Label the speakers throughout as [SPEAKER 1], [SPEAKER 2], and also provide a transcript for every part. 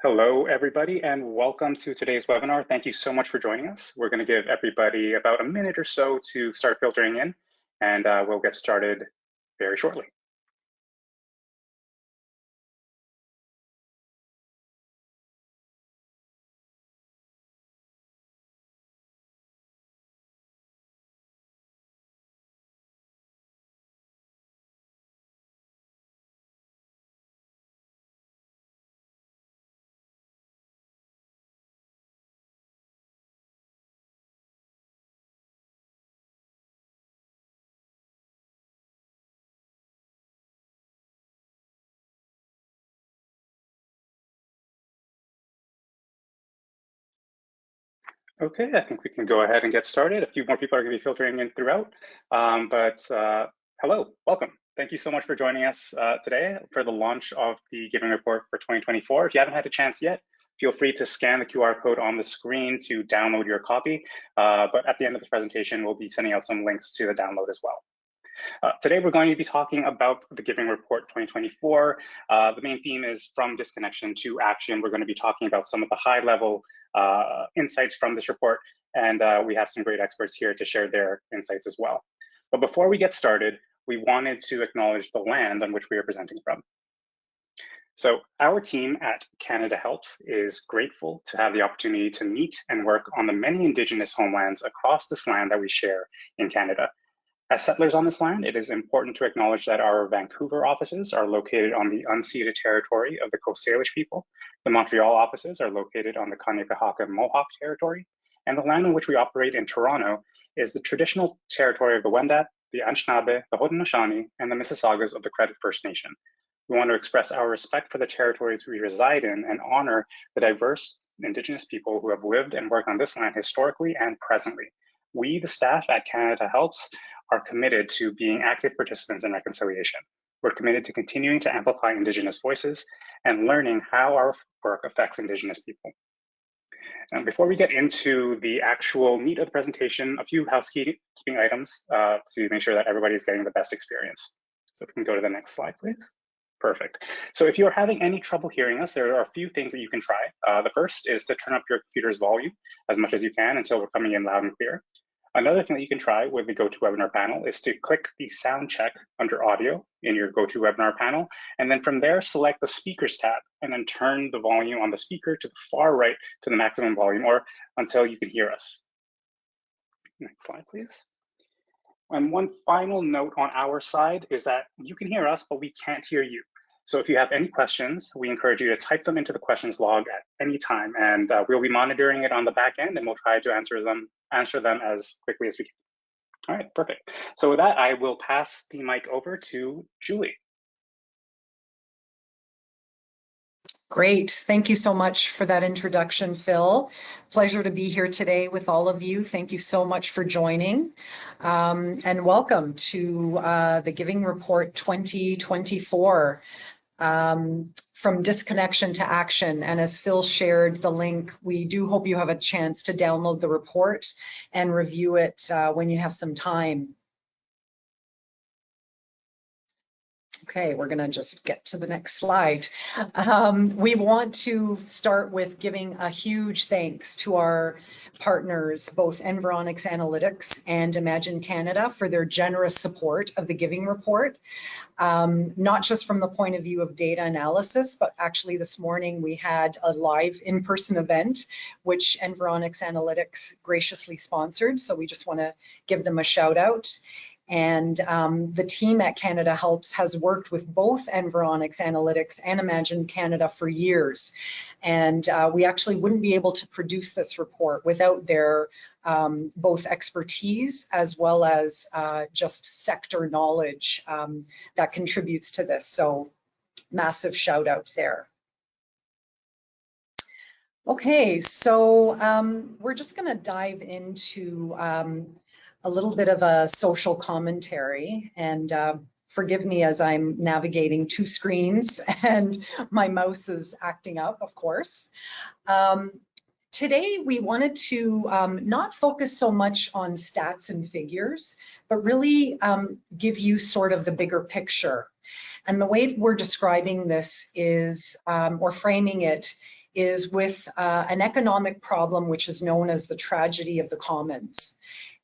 [SPEAKER 1] Hello, everybody, and welcome to today's webinar. Thank you so much for joining us. We're going to give everybody about a minute or so to start filtering in, and we'll get started very shortly. Okay, I think we can go ahead and get started. A few more people are going to be filtering in throughout, hello, welcome. Thank you so much for joining us today for the launch of the Giving Report for 2024. If you haven't had a chance yet, feel free to scan the QR code on the screen to download your copy. But at the end of the presentation, we'll be sending out some links to the download as well. Today, we're going to be talking about the Giving Report 2024. The main theme is from disconnection to action. We're going to be talking about some of the high-level insights from this report, and we have some great experts here to share their insights as well. But before we get started, we wanted to acknowledge the land on which we are presenting from. So our team at Canada Helps is grateful to have the opportunity to meet and work on the many Indigenous homelands across this land that we share in Canada. As settlers on this land, it is important to acknowledge that our Vancouver offices are located on the unceded territory of the Coast Salish people. The Montreal offices are located on the Kanien'kehá:ka Mohawk territory, and the land on which we operate in Toronto is the traditional territory of the Wendat, the Anishinaabe, the Haudenosaunee, and the Mississaugas of the Credit First Nation. We want to express our respect for the territories we reside in and honor the diverse Indigenous people who have lived and worked on this land historically and presently. We, the staff at Canada Helps, are committed to being active participants in reconciliation. We're committed to continuing to amplify Indigenous voices and learning how our work affects Indigenous people. And before we get into the actual meat of the presentation, a few housekeeping items to make sure that everybody is getting the best experience. So if we can go to the next slide, please. Perfect. So if you're having any trouble hearing us, there are a few things that you can try. The first is to turn up your computer's volume as much as you can until we're coming in loud and clear. Another thing that you can try with the GoToWebinar panel is to click the sound check under audio in your GoToWebinar panel, and then from there, select the speakers tab, and then turn the volume on the speaker to the far right to the maximum volume or until you can hear us. Next slide, please. And one final note on our side is that you can hear us, but we can't hear you. So if you have any questions, we encourage you to type them into the questions log at any time, and we'll be monitoring it on the back end, and we'll try to answer them as quickly as we can. All right, perfect. So with that, I will pass the mic over to Julie.
[SPEAKER 2] Great. Thank you so much for that introduction, Phil. Pleasure to be here today with all of you. Thank you so much for joining. And welcome to the Giving Report 2024. From disconnection to action. And as Phil shared the link, we do hope you have a chance to download the report and review it when you have some time. Okay, we're going to just get to the next slide. We want to start with giving a huge thanks to our partners, both Environics Analytics and Imagine Canada, for their generous support of the Giving Report, not just from the point of view of data analysis, but actually this morning we had a live in-person event, which Environics Analytics graciously sponsored. So we just want to give them a shout out. And the team at Canada Helps has worked with both Environics Analytics and Imagine Canada for years. And we actually wouldn't be able to produce this report without their both expertise as well as just sector knowledge that contributes to this. So massive shout out there. Okay, so we're just going to dive into a little bit of a social commentary, and forgive me as I'm navigating two screens and my mouse is acting up, of course. Today, we wanted to not focus so much on stats and figures, but really give you sort of the bigger picture. And the way we're describing this is, or framing it, is with an economic problem which is known as the tragedy of the commons.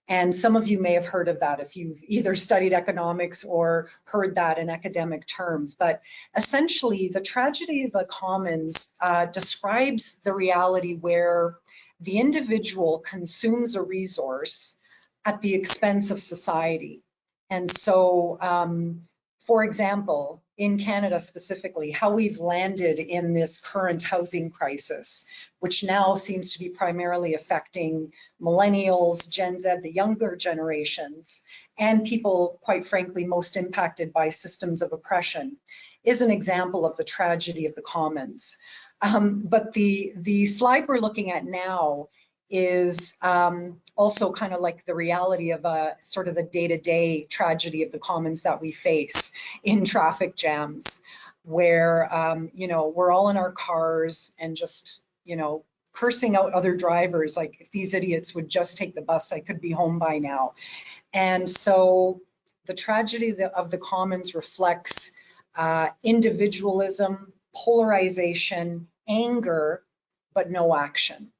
[SPEAKER 2] And some of you may have heard of that if you've either studied economics or heard that in academic terms. But essentially, the tragedy of the commons describes the reality where the individual consumes a resource at the expense of society. And so, for example, in Canada specifically, how we've landed in this current housing crisis, which now seems to be primarily affecting millennials, Gen Z, the younger generations, and people, quite frankly, most impacted by systems of oppression, is an example of the tragedy of the commons. But the slide we're looking at now is also kind of like the reality of sort of the day-to-day tragedy of the commons that we face in traffic jams, where you know, we're all in our cars and just, you know, cursing out other drivers, like, if these idiots would just take the bus, I could be home by now. And so the tragedy of the commons reflects individualism, polarization, anger, but no action.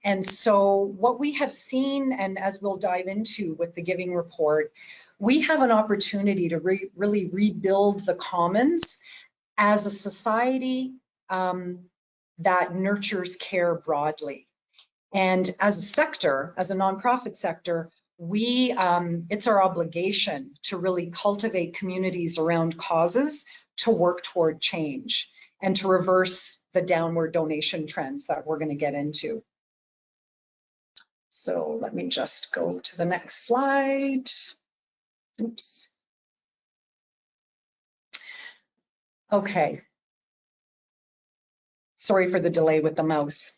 [SPEAKER 2] And so what we have seen, and as we'll dive into with the Giving Report, we have an opportunity to really rebuild the commons as a society that nurtures care broadly. And as a sector, as a nonprofit sector, it's our obligation to really cultivate communities around causes to work toward change and to reverse the downward donation trends that we're going to get into. So let me just go to the next slide. Oops. Okay. Sorry for the delay with the mouse.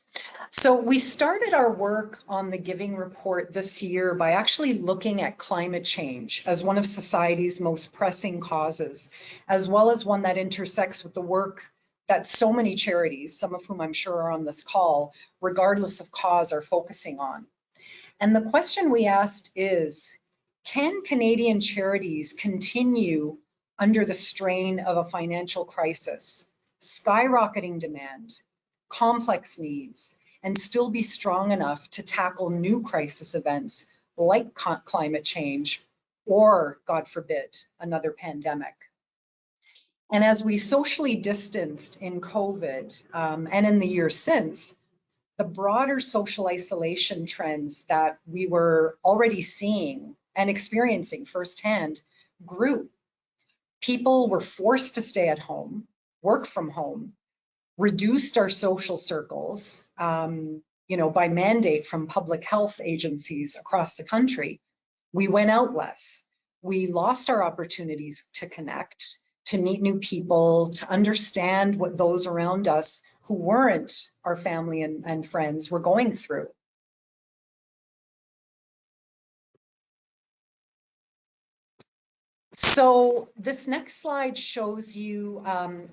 [SPEAKER 2] So we started our work on the Giving Report this year by actually looking at climate change as one of society's most pressing causes, as well as one that intersects with the work that so many charities, some of whom I'm sure are on this call, regardless of cause, are focusing on. And the question we asked is, can Canadian charities continue under the strain of a financial crisis, skyrocketing demand, complex needs, and still be strong enough to tackle new crisis events like climate change or, God forbid, another pandemic? And as we socially distanced in COVID and in the years since, the broader social isolation trends that we were already seeing and experiencing firsthand grew. People were forced to stay at home, work from home, reduced our social circles, you know, by mandate from public health agencies across the country. We went out less. We lost our opportunities to connect, to meet new people, to understand what those around us who weren't our family and friends were going through. So this next slide shows you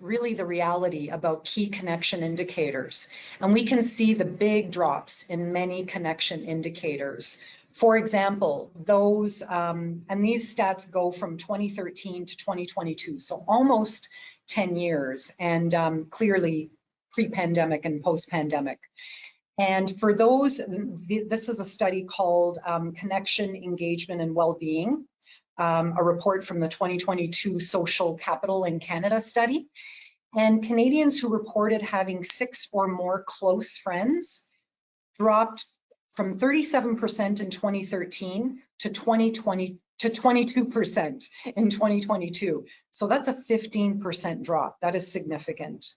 [SPEAKER 2] really the reality about key connection indicators. And we can see the big drops in many connection indicators. For example, those, and these stats go from 2013 to 2022, so almost 10 years, and clearly pre-pandemic and post-pandemic. And for those, this is a study called Connection, Engagement, and Wellbeing, a report from the 2022 Social Capital in Canada study. And Canadians who reported having 6 or more close friends dropped from 37% in 2013 to 22% in 2022. So that's a 15% drop. That is significant.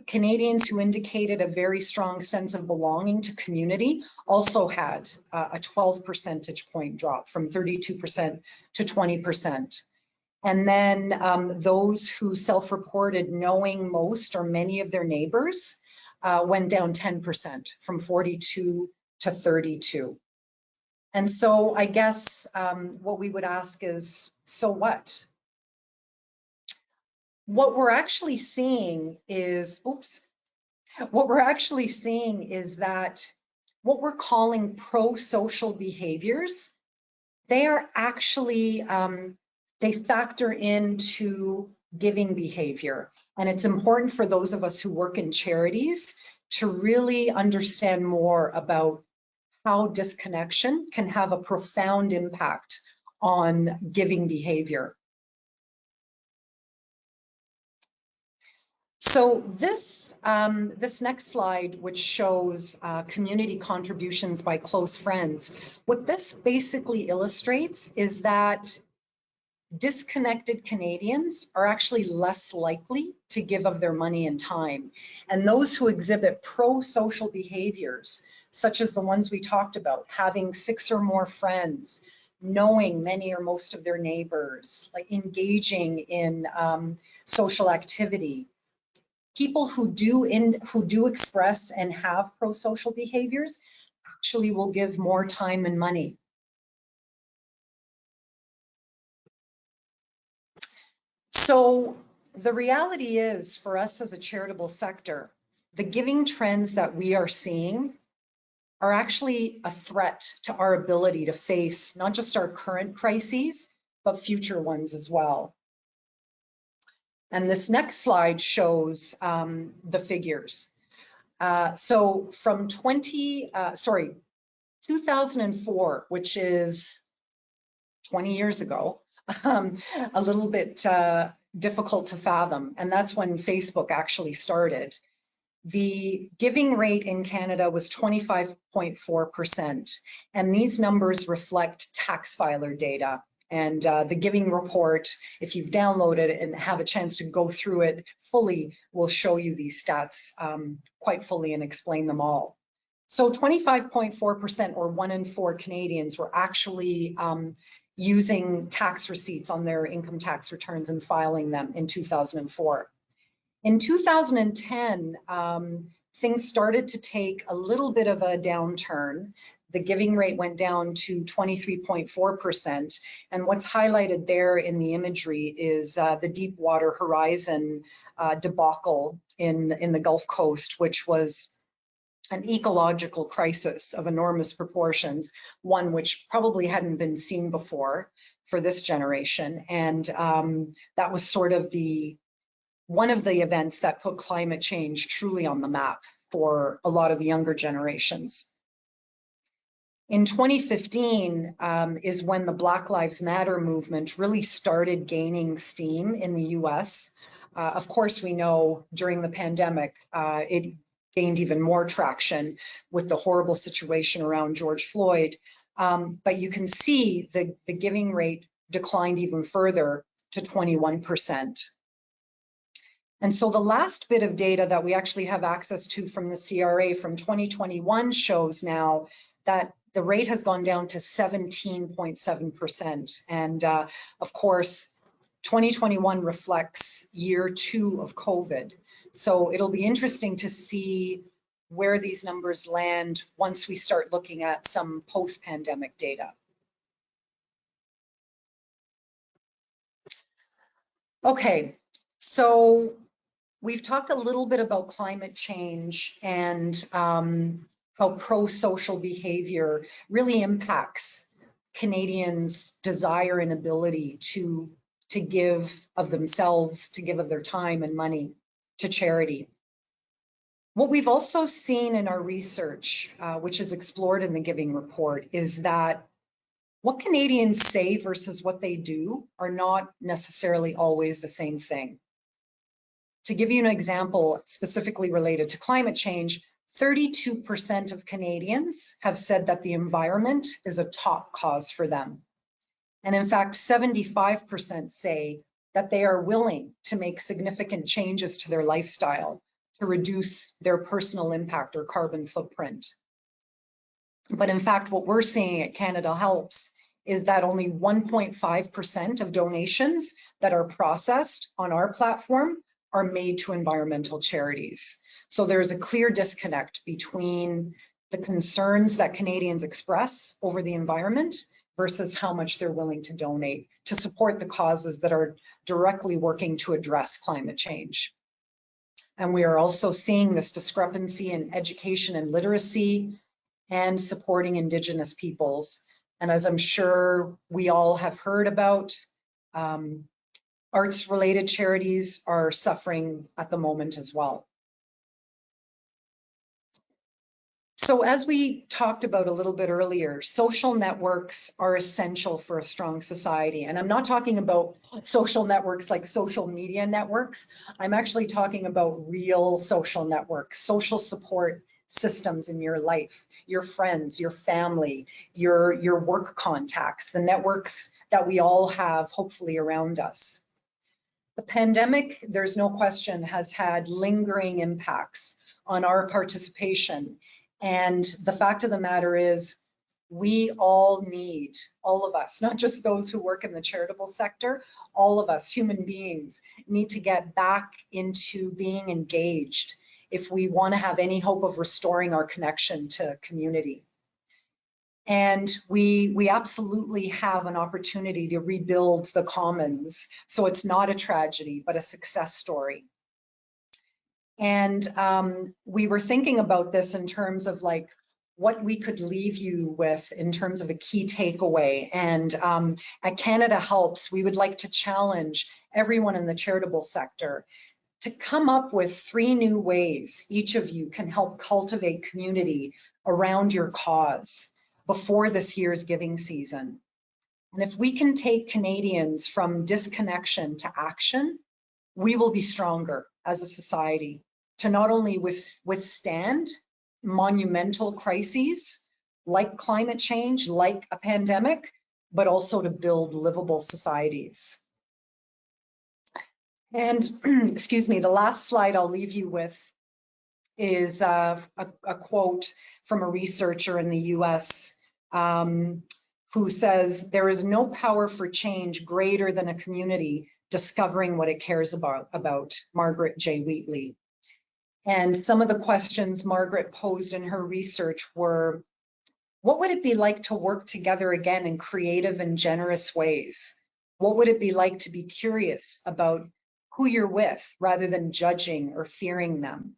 [SPEAKER 2] Canadians who indicated a very strong sense of belonging to community also had a 12 percentage point drop from 32% to 20%. And then those who self-reported knowing most or many of their neighbors went down 10% from 42 to 32. And so I guess what we would ask is, so what? What we're actually seeing is, what we're actually seeing is that what we're calling pro-social behaviors, they are actually, they factor into giving behavior. And it's important for those of us who work in charities to really understand more about how disconnection can have a profound impact on giving behavior. So this next slide, which shows community contributions by close friends, what this basically illustrates is that disconnected Canadians are actually less likely to give of their money and time. And those who exhibit pro-social behaviors, such as the ones we talked about, having 6 or more friends, knowing many or most of their neighbors, like engaging in social activity, people who do express and have pro-social behaviors actually will give more time and money. So the reality is, for us as a charitable sector, the giving trends that we are seeing are actually a threat to our ability to face not just our current crises, but future ones as well. And this next slide shows the figures. So from 2004, which is 20 years ago, a little bit difficult to fathom, and that's when Facebook actually started. The giving rate in Canada was 25.4%, and these numbers reflect tax filer data. And the giving report, if you've downloaded it and have a chance to go through it fully, will show you these stats quite fully and explain them all. So 25.4%, or 1 in 4 Canadians, were actually using tax receipts on their income tax returns and filing them in 2004. In 2010, things started to take a little bit of a downturn. The giving rate went down to 23.4%. And what's highlighted there in the imagery is the Deepwater Horizon debacle in the Gulf Coast, which was an ecological crisis of enormous proportions, one which probably hadn't been seen before for this generation. And that was sort of one of the events that put climate change truly on the map for a lot of the younger generations. In 2015 is when the Black Lives Matter movement really started gaining steam in the US. Of course, we know during the pandemic, it gained even more traction with the horrible situation around George Floyd. But you can see the giving rate declined even further to 21%. And so the last bit of data that we actually have access to from the CRA from 2021 shows now that the rate has gone down to 17.7%. And of course, 2021 reflects year 2 of COVID. So it'll be interesting to see where these numbers land once we start looking at some post-pandemic data. Okay, so we've talked a little bit about climate change and how pro-social behavior really impacts Canadians' desire and ability to give of themselves, to give of their time and money to charity. What we've also seen in our research, which is explored in the Giving Report, is that what Canadians say versus what they do are not necessarily always the same thing. To give you an example specifically related to climate change, 32% of Canadians have said that the environment is a top cause for them. And in fact, 75% say that they are willing to make significant changes to their lifestyle to reduce their personal impact or carbon footprint. But in fact, what we're seeing at Canada Helps is that only 1.5% of donations that are processed on our platform are made to environmental charities. So there's a clear disconnect between the concerns that Canadians express over the environment versus how much they're willing to donate to support the causes that are directly working to address climate change. And we are also seeing this discrepancy in education and literacy and supporting Indigenous peoples. And as I'm sure we all have heard about, Arts-related charities are suffering at the moment as well. So as we talked about a little bit earlier, social networks are essential for a strong society. And I'm not talking about social networks like social media networks. I'm actually talking about real social networks, social support systems in your life, your friends, your family, your work contacts, the networks that we all have hopefully around us. The pandemic, there's no question, has had lingering impacts on our participation. And the fact of the matter is, we all need, all of us, not just those who work in the charitable sector, all of us, human beings, need to get back into being engaged if we want to have any hope of restoring our connection to community. And we absolutely have an opportunity to rebuild the commons. So it's not a tragedy, but a success story. And we were thinking about this in terms of like what we could leave you with in terms of a key takeaway. And at Canada Helps, we would like to challenge everyone in the charitable sector to come up with 3 new ways each of you can help cultivate community around your cause before this year's giving season. And if we can take Canadians from disconnection to action, we will be stronger as a society to not only withstand monumental crises like climate change, like a pandemic, but also to build livable societies. And excuse me, the last slide I'll leave you with is a quote from a researcher in the US who says, "There is no power for change greater than a community discovering what it cares about, Margaret J. Wheatley. And some of the questions Margaret posed in her research were, what would it be like to work together again in creative and generous ways? What would it be like to be curious about who you're with rather than judging or fearing them?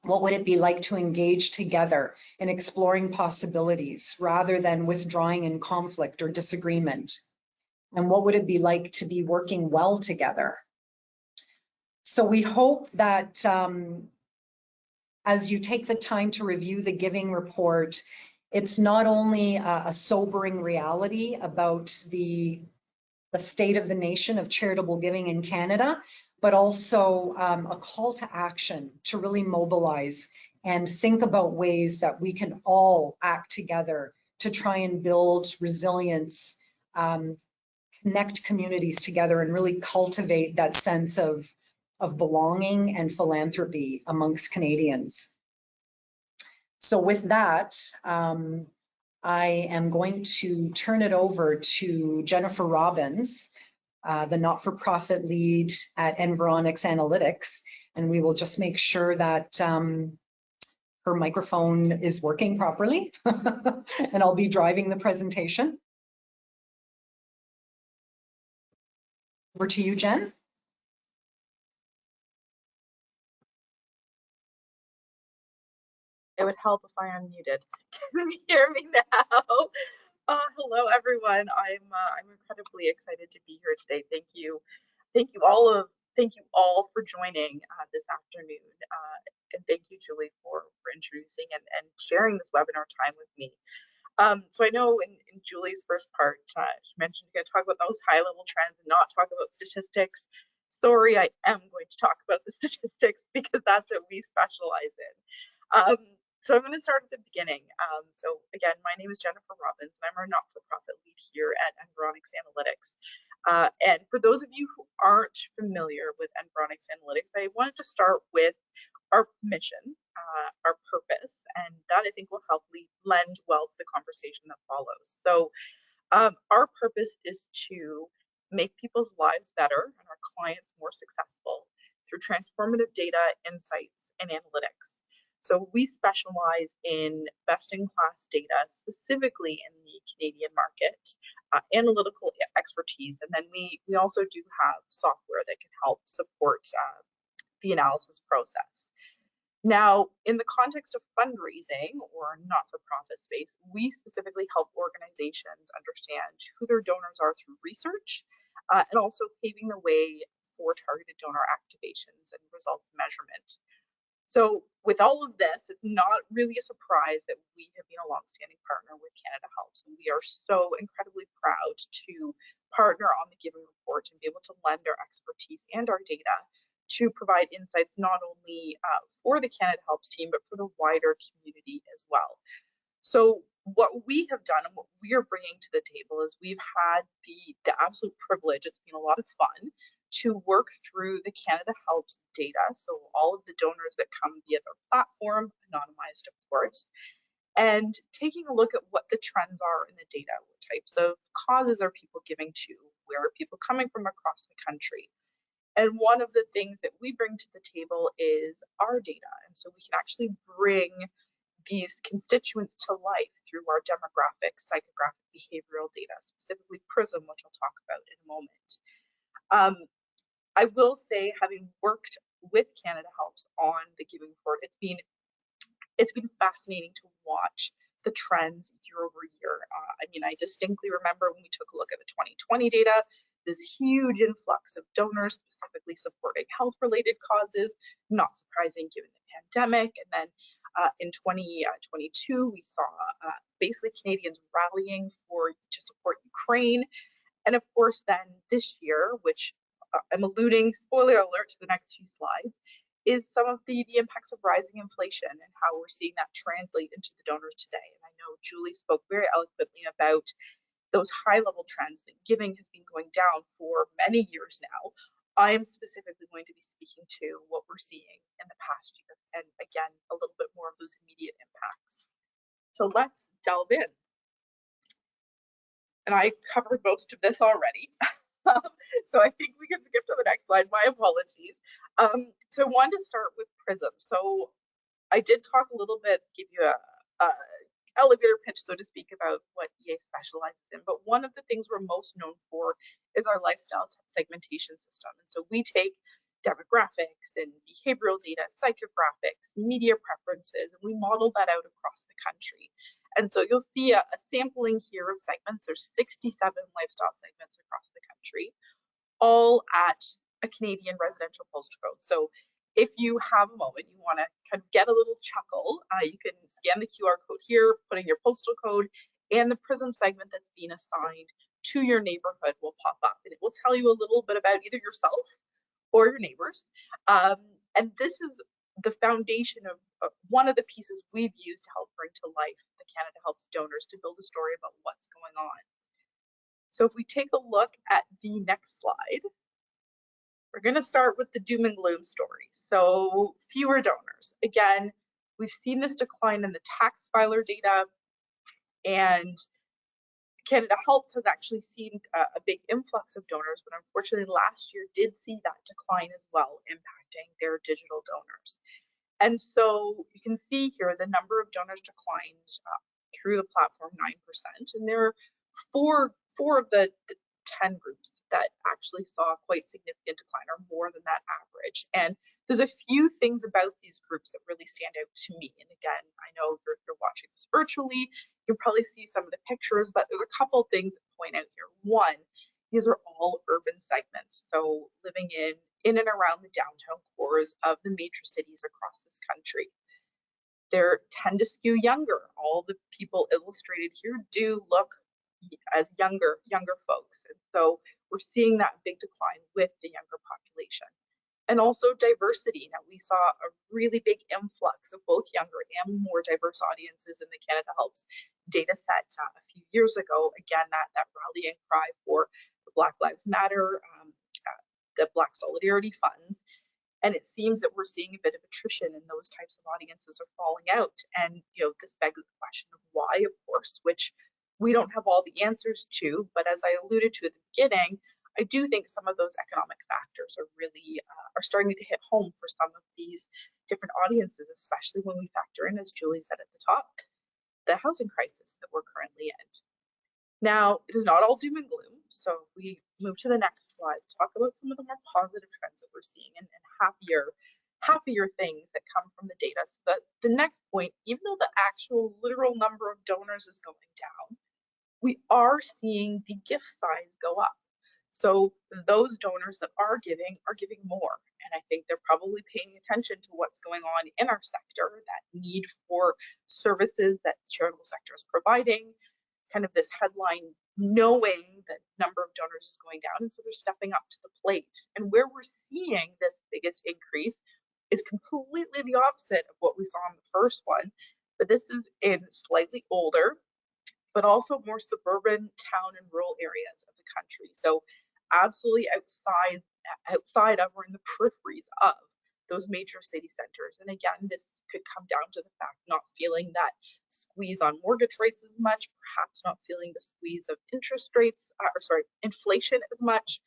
[SPEAKER 2] What would it be like to engage together in exploring possibilities rather than withdrawing in conflict or disagreement? And what would it be like to be working well together? So we hope that as you take the time to review the giving report, it's not only a sobering reality about the state of the nation of charitable giving in Canada, but also a call to action to really mobilize and think about ways that we can all act together to try and build resilience, connect communities together, and really cultivate that sense of belonging and philanthropy amongst Canadians. So with that, I am going to turn it over to Jennifer Robbins, the not-for-profit lead at Environics Analytics, and we will just make sure that her microphone is working properly, and I'll be driving the presentation. Over to you, Jen.
[SPEAKER 3] It would help if I unmuted. Can you hear me now? Hello, everyone. I'm incredibly excited to be here today. Thank you all for joining this afternoon, and thank you, Julie, for introducing and sharing this webinar time with me. So I know in Julie's first part, she mentioned you're going to talk about those high-level trends and not talk about statistics. Sorry, I am going to talk about the statistics because that's what we specialize in. So I'm going to start at the beginning. So again, my name is Jennifer Robbins, and I'm our not-for-profit lead here at Environics Analytics. And for those of you who aren't familiar with Environics Analytics, I wanted to start with our mission, our purpose, and that I think will help lend well to the conversation that follows. So our purpose is to make people's lives better and our clients more successful through transformative data, insights, and analytics. So we specialize in best-in-class data, specifically in the Canadian market, analytical expertise, and then we also do have software that can help support the analysis process. Now, in the context of fundraising or not-for-profit space, we specifically help organizations understand who their donors are through research, and also paving the way for targeted donor activations and results measurement. So with all of this, it's not really a surprise that we have been a longstanding partner with Canada Helps, and we are so incredibly proud to partner on the Giving Report and be able to lend our expertise and our data to provide insights not only for the Canada Helps team, but for the wider community as well. So what we have done and what we are bringing to the table is we've had the absolute privilege, it's been a lot of fun, to work through the Canada Helps data. So all of the donors that come via their platform, anonymized of course, and taking a look at what the trends are in the data. What types of causes are people giving to? Where are people coming from across the country? And one of the things that we bring to the table is our data. And so we can actually bring these constituents to life through our demographic, psychographic, behavioral data, specifically PRISM, which I'll talk about in a moment. I will say, having worked with Canada Helps on the Giving Report, it's been fascinating to watch the trends year over year. I mean, I distinctly remember when we took a look at the 2020 data, this huge influx of donors specifically supporting health-related causes, not surprising given the pandemic. And then in 2022, we saw basically Canadians rallying to support Ukraine. And of course, then this year, which I'm alluding, spoiler alert, to the next few slides, is some of the impacts of rising inflation and how we're seeing that translate into the donors today. And I know Julie spoke very eloquently about those high-level trends that giving has been going down for many years now. I am specifically going to be speaking to what we're seeing in the past year, and again, a little bit more of those immediate impacts. So let's delve in. And I covered most of this already. So I think we can skip to the next slide. My apologies. So I wanted to start with PRISM. So I did talk a little bit, give you a elevator pitch, so to speak, about what EA specializes in. But one of the things we're most known for is our lifestyle segmentation system. And so we take demographics and behavioral data, psychographics, media preferences, and we model that out across the country. And so you'll see a sampling here of segments. There's 67 lifestyle segments across the country, all at a Canadian residential postal code. So if you have a moment, you want to kind of get a little chuckle, you can scan the QR code here, put in your postal code, and the PRISM segment that's being assigned to your neighborhood will pop up. And it will tell you a little bit about either yourself or your neighbors. And this is the foundation of one of the pieces we've used to help bring to life the Canada Helps donors to build a story about what's going on. So if we take a look at the next slide, we're going to start with the doom and gloom story. So fewer donors. Again, we've seen this decline in the tax filer data, and Canada Helps has actually seen a big influx of donors, but unfortunately last year did see that decline as well, impacting their digital donors. And so you can see here the number of donors declined through the platform 9%, and there are four of the 10 groups that actually saw quite significant decline, or more than that average. And there's a few things about these groups that really stand out to me. And again, I know you're watching this virtually, you can probably see some of the pictures, but there's a couple things that point out here. One, these are all urban segments, so living in and around the downtown cores of the major cities across this country. They tend to skew younger. All the people illustrated here do look as younger folks. And so we're seeing that big decline with the younger population. And also diversity. Now, we saw a really big influx of both younger and more diverse audiences in the Canada Helps data set a few years ago. Again, that rallying cry for the Black Lives Matter, the Black Solidarity Funds. And it seems that we're seeing a bit of attrition, and those types of audiences are falling out. And this begs the question of why, of course, which we don't have all the answers to. But as I alluded to at the beginning, I do think some of those economic factors are really are starting to hit home for some of these different audiences, especially when we factor in, as Julie said at the top, the housing crisis that we're currently in. Now, it is not all doom and gloom. So we move to the next slide, talk about some of the more positive trends that we're seeing and happier things that come from the data. So that the next point, even though the actual literal number of donors is going down, we are seeing the gift size go up. So those donors that are giving more. And I think they're probably paying attention to what's going on in our sector, that need for services that the charitable sector is providing, kind of this headline knowing that number of donors is going down. And so they're stepping up to the plate. And where we're seeing this biggest increase is completely the opposite of what we saw in the first one. But this is in slightly older, but also more suburban town and rural areas of the country. So absolutely outside of or in the peripheries of those major city centers. And again, this could come down to the fact not feeling that squeeze on mortgage rates as much, perhaps not feeling the squeeze of interest rates, inflation as much.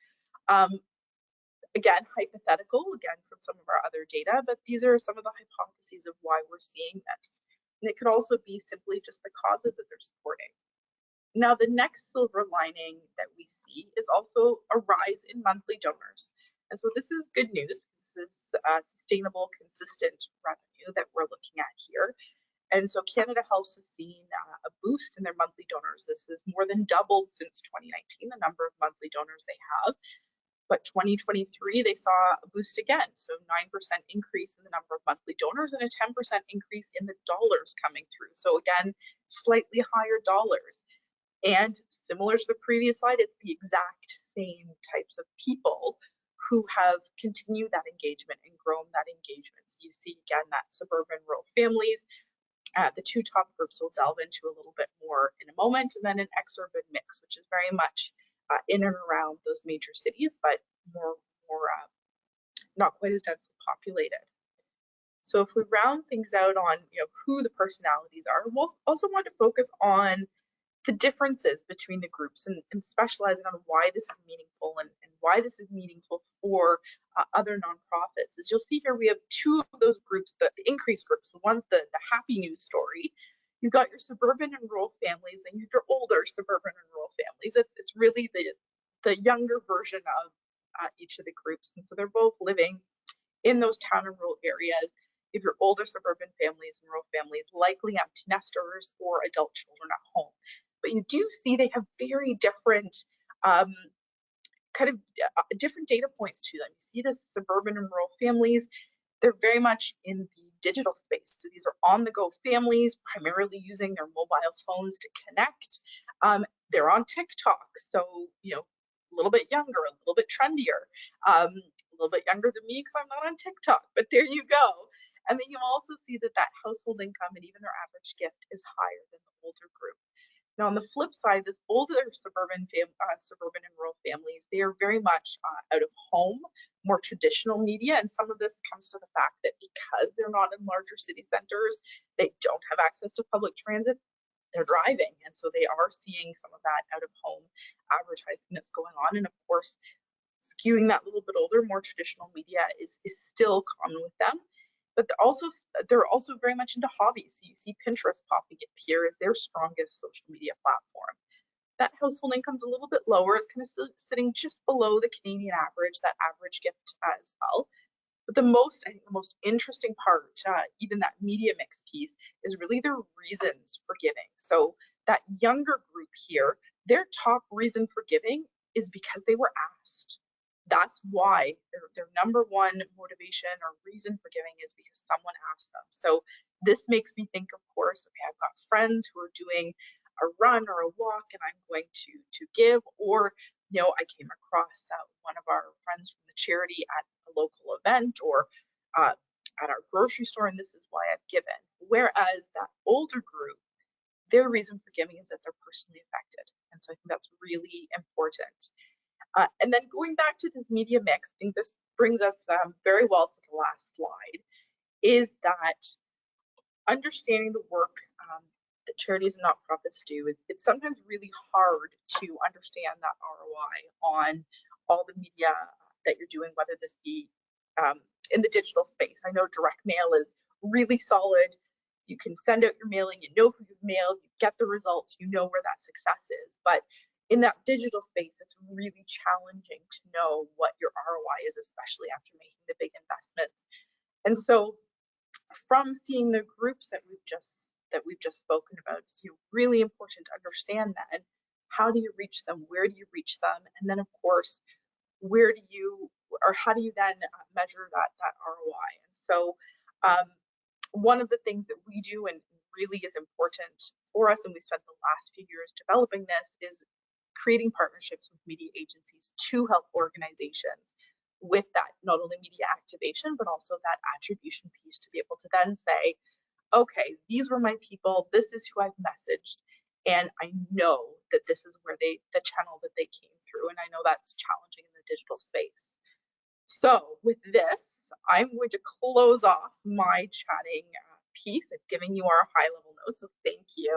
[SPEAKER 3] Again, hypothetical, again, from some of our other data, but these are some of the hypotheses of why we're seeing this. And it could also be simply just the causes that they're supporting. Now, the next silver lining that we see is also a rise in monthly donors. And so this is good news. This is sustainable, consistent revenue that we're looking at here. And so Canada Helps has seen a boost in their monthly donors. This has more than doubled since 2019, the number of monthly donors they have. But 2023, they saw a boost again. So 9% increase in the number of monthly donors and a 10% increase in the dollars coming through. So again, slightly higher dollars. And similar to the previous slide, it's the exact same types of people who have continued that engagement and grown that engagement. So you see again that suburban rural families. The two top groups we'll delve into a little bit more in a moment, and then an exurban mix, which is very much in and around those major cities, but more not quite as densely populated. So if we round things out on who the personalities are, we'll also want to focus on the differences between the groups and specializing on why this is meaningful and why this is meaningful for other nonprofits. As you'll see here, we have two of those groups, the increased groups, the ones, the happy news story. You've got your suburban and rural families, and you have your older suburban and rural families. It's really the younger version of each of the groups. And so they're both living in those town and rural areas. If your older suburban families and rural families, likely empty nesters or adult children at home. But you do see they have very different different data points to them. You see the suburban and rural families, they're very much in the digital space. So these are on-the-go families, primarily using their mobile phones to connect. They're on TikTok, so a little bit younger, a little bit trendier, a little bit younger than me because I'm not on TikTok, but there you go. And then you also see that household income and even their average gift is higher than the older group. Now, on the flip side, this older suburban and rural families, they are very much out of home, more traditional media. And some of this comes to the fact that because they're not in larger city centers, they don't have access to public transit, they're driving. And so they are seeing some of that out of home advertising that's going on. And of course, skewing that little bit older, more traditional media is still common with them. But they're also very much into hobbies. So you see Pinterest popping up here as their strongest social media platform. That household income's a little bit lower. It's kind of sitting just below the Canadian average, that average gift as well. But I think the most interesting part, even that media mix piece, is really their reasons for giving. So that younger group here, their top reason for giving is because they were asked. That's why their number one motivation or reason for giving is because someone asked them. So this makes me think, of course, okay, I've got friends who are doing a run or a walk and I'm going to give, or I came across one of our friends from the charity at a local event or at our grocery store, and this is why I've given. Whereas that older group, their reason for giving is that they're personally affected. And so I think that's really important. And then going back to this media mix, I think this brings us very well to the last slide, is that understanding the work that charities and nonprofits do it's sometimes really hard to understand that ROI on all the media that you're doing, whether this be in the digital space. I know direct mail is really solid. You can send out your mailing, you know who you've mailed, you get the results, you know where that success is. But in that digital space, it's really challenging to know what your ROI is, especially after making the big investments. And so from seeing the groups that we've just spoken about, it's really important to understand that how do you reach them? Where do you reach them? And then of course, where do you, or how do you then measure that ROI? And so one of the things that we do and really is important for us, and we spent the last few years developing this, is creating partnerships with media agencies to help organizations with that, not only media activation, but also that attribution piece to be able to then say, okay, these were my people, this is who I've messaged, and I know that this is where the channel that they came through, and I know that's challenging in the digital space. So with this, I'm going to close off my chatting piece. I've given you our high level notes, so thank you.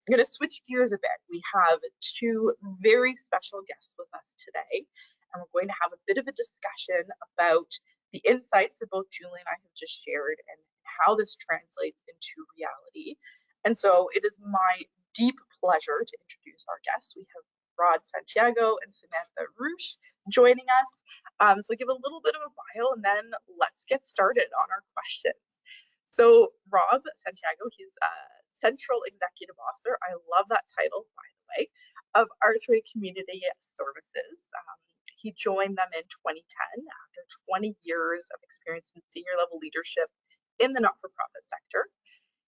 [SPEAKER 3] I'm going to switch gears a bit. We have two very special guests with us today, and we're going to have a bit of a discussion about the insights that both Julie and I have just shared and how this translates into reality. And so it is my deep pleasure to introduce our guests. We have Rod Santiago and Samantha Rush joining us. So give a little bit of a bio and then let's get started on our questions. So Rob Santiago, he's Central Executive Officer, I love that title, by the way, of Archway Community Services. He joined them in 2010 after 20 years of experience in senior level leadership in the not-for-profit sector.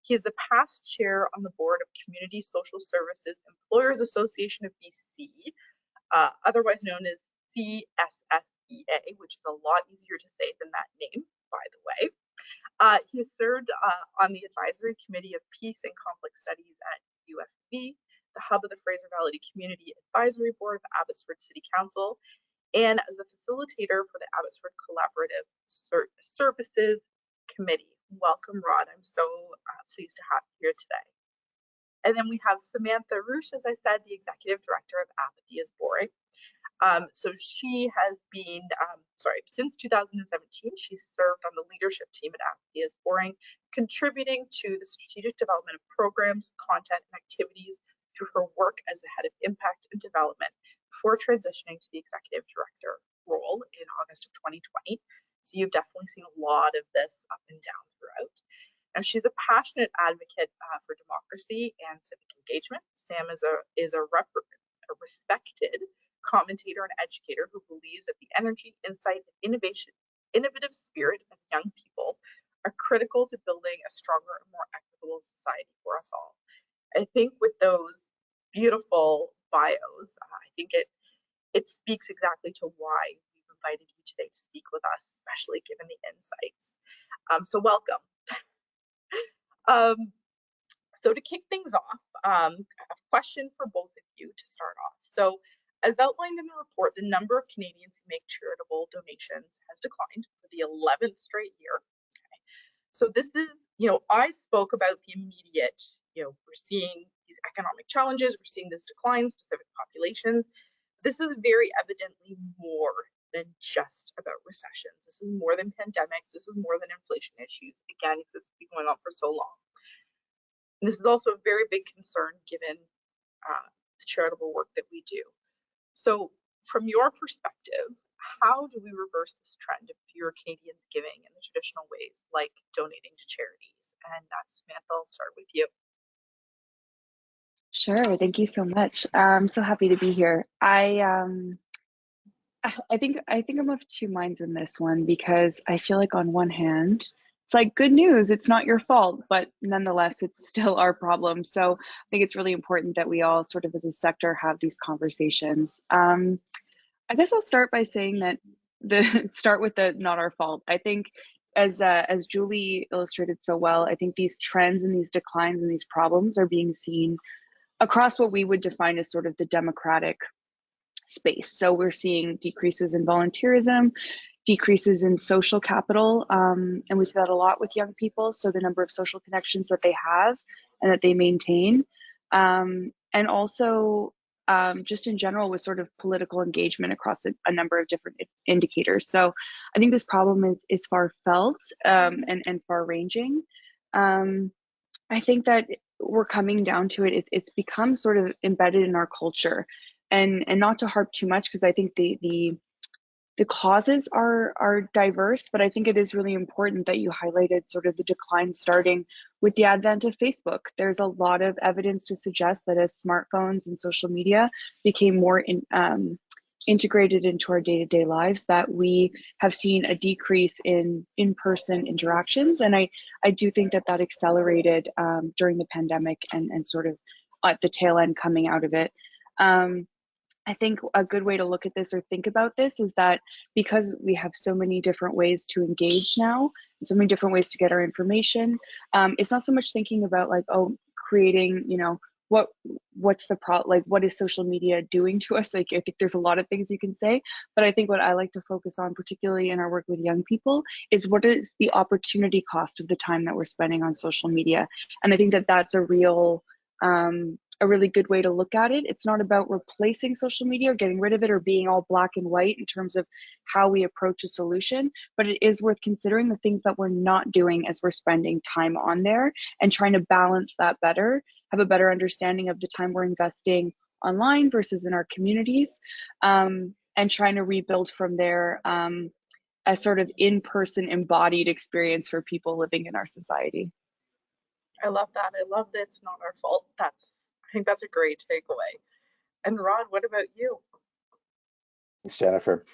[SPEAKER 3] He is the past chair on the board of Community Social Services Employers Association of BC, otherwise known as CSSEA, which is a lot easier to say than that name, by the way. He has served on the advisory committee of Peace and Conflict Studies at UFB, the hub of the Fraser Valley Community Advisory Board of Abbotsford City Council, and as a facilitator for the Abbotsford Collaborative Services Committee. Welcome, Rod. I'm so pleased to have you here today. And then we have Samantha Rush, as I said, the Executive Director of Apathy is Boring. So she has been, since 2017, she's served on the leadership team at Apathy is Boring, contributing to the strategic development of programs, content, and activities through her work as the head of impact and development before transitioning to the executive director role in August of 2020. So you've definitely seen a lot of this up and down throughout. Now she's a passionate advocate for democracy and civic engagement. Sam is a respected commentator and educator who believes that the energy, insight, and innovative spirit of young people are critical to building a stronger and more equitable society for us all. I think with those beautiful bios, I think it speaks exactly to why we've invited you today to speak with us, especially given the insights. So welcome. So to kick things off, a question for both of you to start off. So as outlined in the report, the number of Canadians who make charitable donations has declined for the 11th straight year. Okay. So this is, I spoke about the immediate, we're seeing these economic challenges, we're seeing this decline in specific populations. This is very evidently more than just about recessions. This is more than pandemics. This is more than inflation issues. Again, this has been going on for so long. And this is also a very big concern given the charitable work that we do. So from your perspective, how do we reverse this trend of fewer Canadians giving in the traditional ways, like donating to charities? And Samantha, I'll start with you.
[SPEAKER 4] Sure, thank you so much. I'm so happy to be here. I think I'm of two minds in this one, because I feel like on one hand, it's like good news, it's not your fault, but nonetheless, it's still our problem. So I think it's really important that we all sort of as a sector have these conversations. I guess I'll start by saying that start with the not our fault. I think as Julie illustrated so well, I think these trends and these declines and these problems are being seen across what we would define as sort of the democratic space. So we're seeing decreases in volunteerism, decreases in social capital, and we see that a lot with young people. So the number of social connections that they have and that they maintain, and also just in general with sort of political engagement across a number of different indicators. So I think this problem is far felt and far ranging. I think that we're coming down to it. It's become sort of embedded in our culture, and not to harp too much, because I think the the causes are diverse, but I think it is really important that you highlighted sort of the decline starting with the advent of Facebook. There's a lot of evidence to suggest that as smartphones and social media became more integrated into our day-to-day lives, that we have seen a decrease in in-person interactions. And I do think that that accelerated during the pandemic and sort of at the tail end coming out of it. I think a good way to look at this or think about this is that because we have so many different ways to engage now, so many different ways to get our information, it's not so much thinking about like, oh, creating, you know, what's the like what is social media doing to us? Like, I think there's a lot of things you can say, but I think what I like to focus on, particularly in our work with young people, is what is the opportunity cost of the time that we're spending on social media. And I think that that's a really good way to look at it. It's not about replacing social media or getting rid of it or being all black and white in terms of how we approach a solution, but it is worth considering the things that we're not doing as we're spending time on there and trying to balance that better, have a better understanding of the time we're investing online versus in our communities, and trying to rebuild from there a sort of in-person embodied experience for people living in our society.
[SPEAKER 3] I love that. I love that it's not our fault. I think that's a great takeaway. And Rod, what about you?
[SPEAKER 5] Thanks, Jennifer.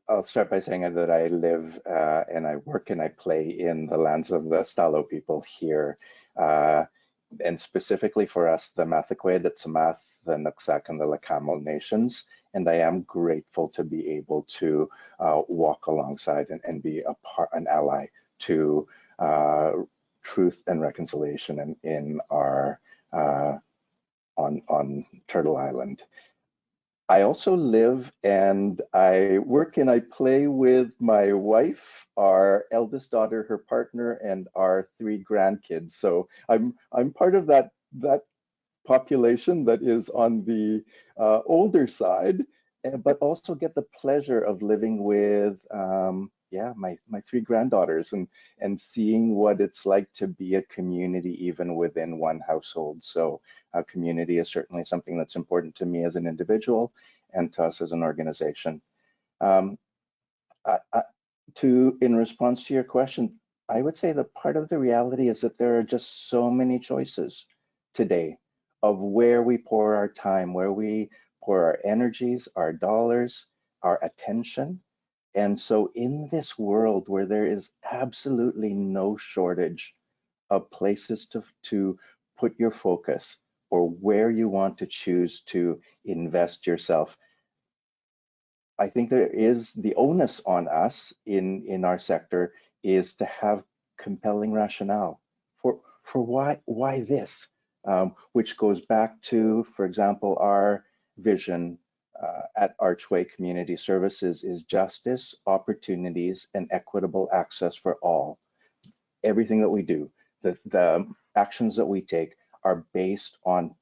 [SPEAKER 5] I'll start by saying that I live and I work and I play in the lands of the Stalo people here. And specifically for us, the Mathakwe, the Tzamath, the Nooksack, and the Lakamo nations. And I am grateful to be able to walk alongside and be an ally to truth and reconciliation in our on Turtle Island. I also live and I work and I play with my wife, our eldest daughter, her partner, and our 3 grandkids. So I'm part of that population that is on the older side, but also get the pleasure of living with my 3 granddaughters and seeing what it's like to be a community even within one household. So community is certainly something that's important to me as an individual and to us as an organization. In response to your question, I would say that part of the reality is that there are just so many choices today of where we pour our time, where we pour our energies, our dollars, our attention. And so in this world where there is absolutely no shortage of places to put your focus or where you want to choose to invest yourself, I think there is the onus on us in our sector is to have compelling rationale for why this, which goes back to, for example, our vision at Archway Community Services is justice, opportunities, and equitable access for all. Everything that we do, the actions that we take are based on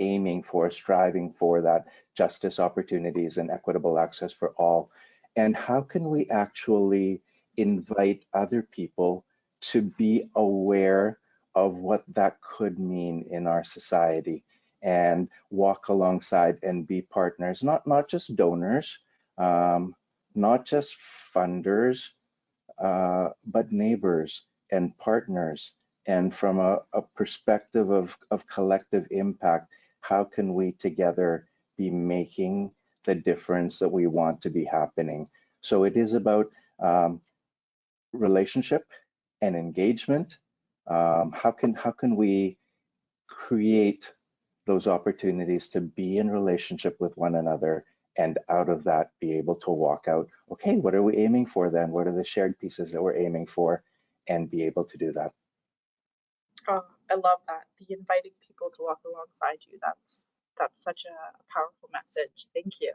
[SPEAKER 5] aiming for, striving for that justice, opportunities, and equitable access for all. And how can we actually invite other people to be aware of what that could mean in our society and walk alongside and be partners, not just donors, not just funders, but neighbors and partners. And from a perspective of collective impact, how can we together be making the difference that we want to be happening? So it is about relationship and engagement. How can we create those opportunities to be in relationship with one another, and out of that be able to walk out, okay, what are we aiming for then? What are the shared pieces that we're aiming for, and be able to do that?
[SPEAKER 3] Oh, I love that. The inviting people to walk alongside you. That's such a powerful message. Thank you.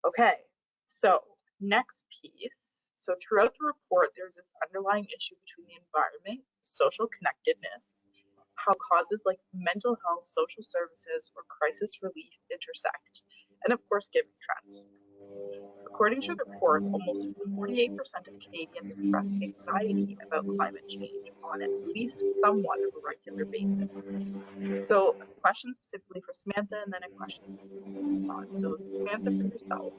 [SPEAKER 3] Okay, so next piece. So throughout the report, there's this underlying issue between the environment, social connectedness, how causes like mental health, social services, or crisis relief intersect, and of course, giving trends. According to the report, almost 48% of Canadians express anxiety about climate change on at least somewhat of a regular basis. So a question specifically for Samantha, and then a question specifically for Todd. So Samantha, for yourself,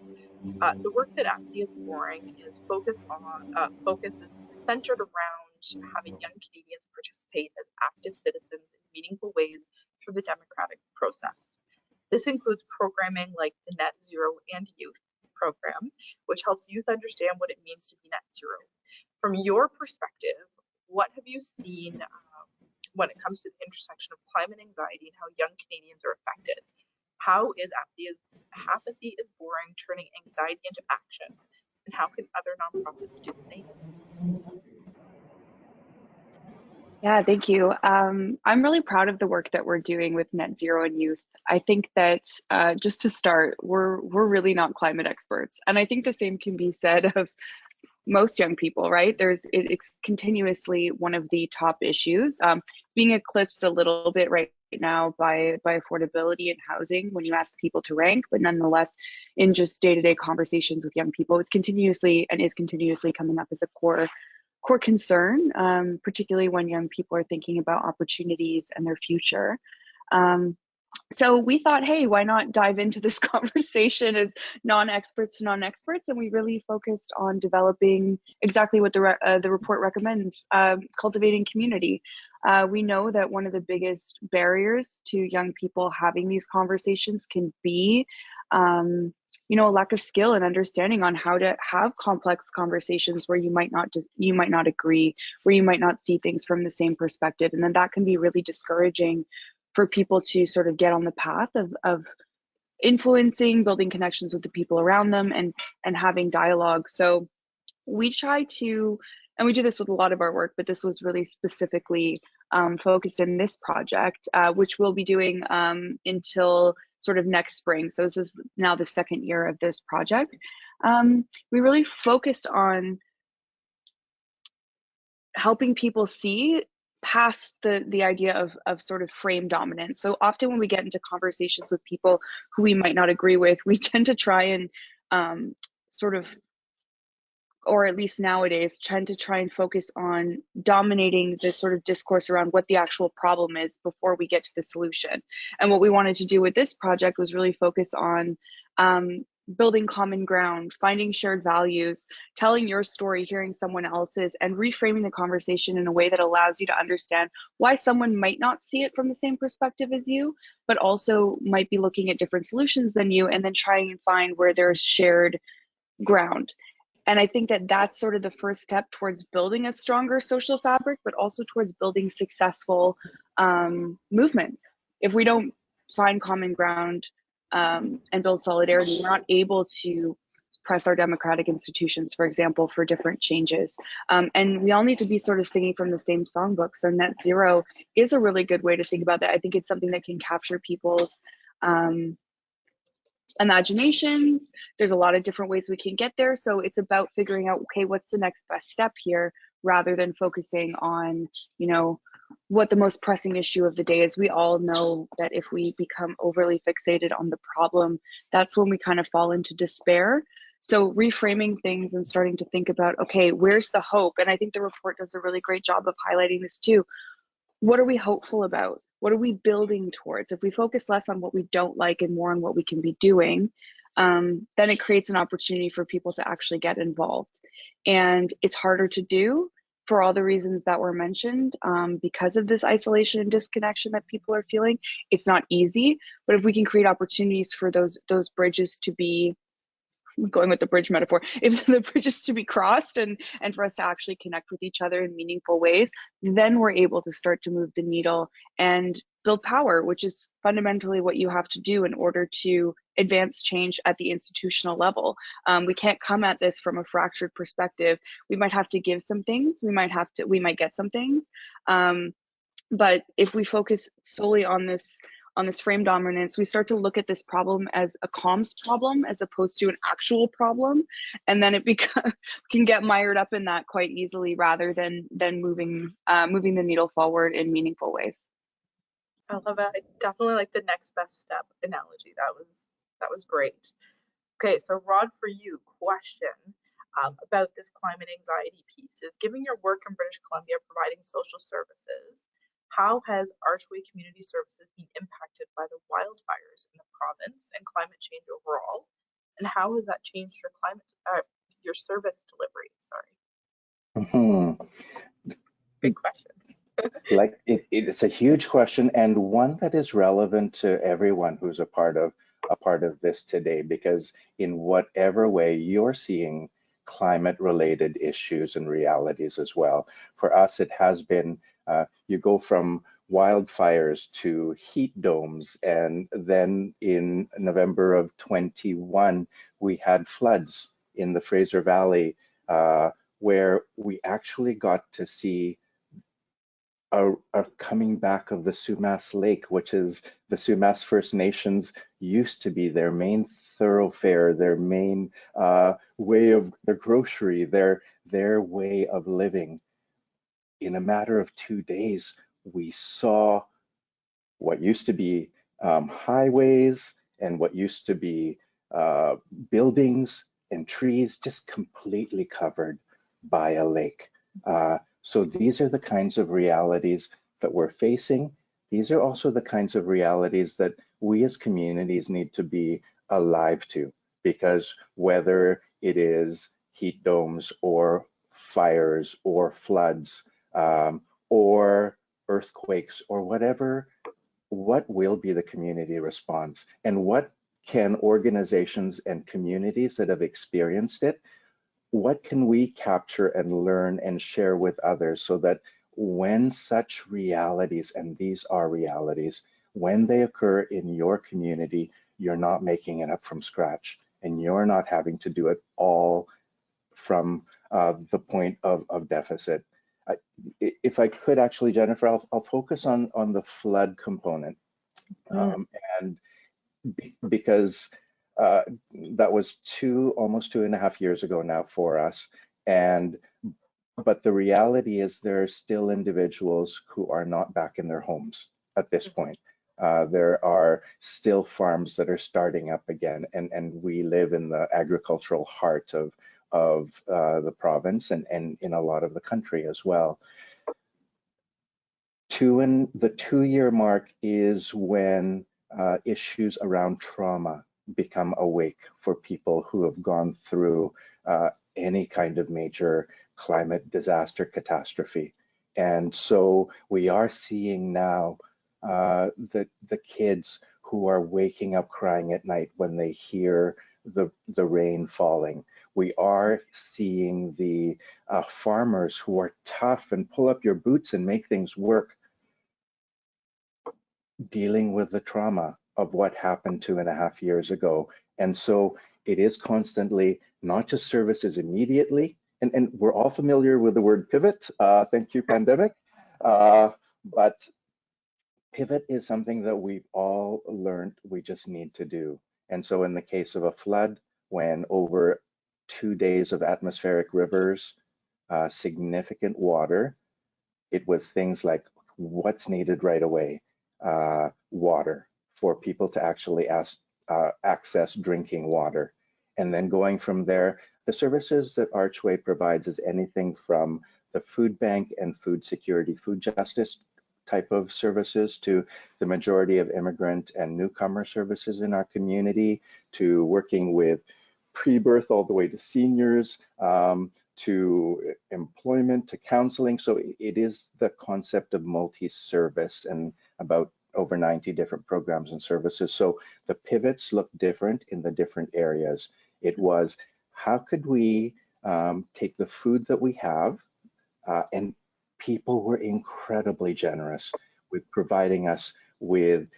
[SPEAKER 3] the work that Apathy is Boring is focuses centered around having young Canadians participate as active citizens in meaningful ways through the democratic process. This includes programming like the Net Zero and Youth program, which helps youth understand what it means to be net zero. From your perspective, what have you seen when it comes to the intersection of climate anxiety and how young Canadians are affected? How is Apathy is Boring turning anxiety into action? And how can other nonprofits do the same?
[SPEAKER 4] Yeah, thank you. I'm really proud of the work that we're doing with Net Zero and Youth. I think that just to start, we're really not climate experts, and I think the same can be said of most young people, right? It's continuously one of the top issues, being eclipsed a little bit right now by affordability and housing when you ask people to rank, but nonetheless, in just day-to-day conversations with young people, is continuously coming up as a core concern, particularly when young people are thinking about opportunities and their future. So we thought, hey, why not dive into this conversation as non-experts to non-experts? And we really focused on developing exactly what the report recommends, cultivating community. We know that one of the biggest barriers to young people having these conversations can be a lack of skill and understanding on how to have complex conversations where you might not agree, where you might not see things from the same perspective. And then that can be really discouraging for people to sort of get on the path of influencing, building connections with the people around them and having dialogue. So we try to, and we do this with a lot of our work, but this was really specifically focused in this project, which we'll be doing until sort of next spring. So this is now the second year of this project. We really focused on helping people see past the idea of sort of frame dominance. So often when we get into conversations with people who we might not agree with, we tend to try and sort of, or at least nowadays, tend to try and focus on dominating this sort of discourse around what the actual problem is before we get to the solution. And what we wanted to do with this project was really focus on building common ground, finding shared values, telling your story, hearing someone else's, and reframing the conversation in a way that allows you to understand why someone might not see it from the same perspective as you, but also might be looking at different solutions than you, and then trying and find where there's shared ground. And I think that that's sort of the first step towards building a stronger social fabric, but also towards building successful movements. If we don't find common ground and build solidarity, we're not able to press our democratic institutions, for example, for different changes. And we all need to be sort of singing from the same songbook. So Net Zero is a really good way to think about that. I think it's something that can capture people's imaginations. There's a lot of different ways we can get there. So it's about figuring out, okay, what's the next best step here, rather than focusing on, what the most pressing issue of the day is. We all know that if we become overly fixated on the problem, that's when we kind of fall into despair. So reframing things and starting to think about, okay, where's the hope? And I think the report does a really great job of highlighting this too. What are we hopeful about? What are we building towards? If we focus less on what we don't like and more on what we can be doing, then it creates an opportunity for people to actually get involved. And it's harder to do for all the reasons that were mentioned, because of this isolation and disconnection that people are feeling. It's not easy, but if we can create opportunities for those bridges to be, going with the bridge metaphor, if the bridges to be crossed and for us to actually connect with each other in meaningful ways, then we're able to start to move the needle and build power, which is fundamentally what you have to do in order to advance change at the institutional level. We can't come at this from a fractured perspective. We might have to give some things, we might get some things, but if we focus solely on this frame dominance, we start to look at this problem as a comms problem as opposed to an actual problem, and then it can get mired up in that quite easily, rather than moving the needle forward in meaningful ways.
[SPEAKER 3] I love it. I definitely like the next best step analogy. That was great. Okay, so Rod, for you, question about this climate anxiety piece is, given your work in British Columbia providing social services, how has Archway Community Services been impacted by the wildfires in the province and climate change overall? And how has that changed your your service delivery? Sorry, big question.
[SPEAKER 5] Like it's a huge question, and one that is relevant to everyone who's a part of this today, because in whatever way you're seeing climate related issues and realities as well. For us, it has been, you go from wildfires to heat domes, and then in November of 21, we had floods in the Fraser Valley, where we actually got to see a coming back of the Sumas Lake, which is the Sumas First Nations used to be their main thoroughfare, their main way of their grocery, their way of living. In a matter of 2 days, we saw what used to be highways and what used to be buildings and trees just completely covered by a lake. So these are the kinds of realities that we're facing. These are also the kinds of realities that we as communities need to be alive to, because whether it is heat domes or fires or floods or earthquakes or whatever, what will be the community response, and what can organizations and communities that have experienced it, what can we capture and learn and share with others, so that when such realities, and these are realities, when they occur in your community, you're not making it up from scratch, and you're not having to do it all from the point of deficit. If I could actually, Jennifer, I'll focus on the flood component, and because that was almost 2.5 years ago now for us. But the reality is there are still individuals who are not back in their homes at this point. There are still farms that are starting up again, and we live in the agricultural heart of the province and in a lot of the country as well. The 2-year mark is when issues around trauma become awake for people who have gone through any kind of major climate disaster catastrophe. And so we are seeing now the kids who are waking up crying at night when they hear the rain falling. We are seeing the farmers who are tough and pull up your boots and make things work, dealing with the trauma of what happened 2.5 years ago. And so it is constantly not just services immediately, and we're all familiar with the word pivot. Thank you, pandemic. But pivot is something that we've all learned we just need to do. And so in the case of a flood, when over 2 days of atmospheric rivers, significant water, it was things like what's needed right away. Water for people to actually access drinking water. And then going from there, the services that Archway provides is anything from the food bank and food security, food justice type of services, to the majority of immigrant and newcomer services in our community, to working with pre-birth all the way to seniors, to employment, to counseling. So it is the concept of multi-service and about over 90 different programs and services. So the pivots look different in the different areas. It was, how could we take the food that we have, and people were incredibly generous with providing us with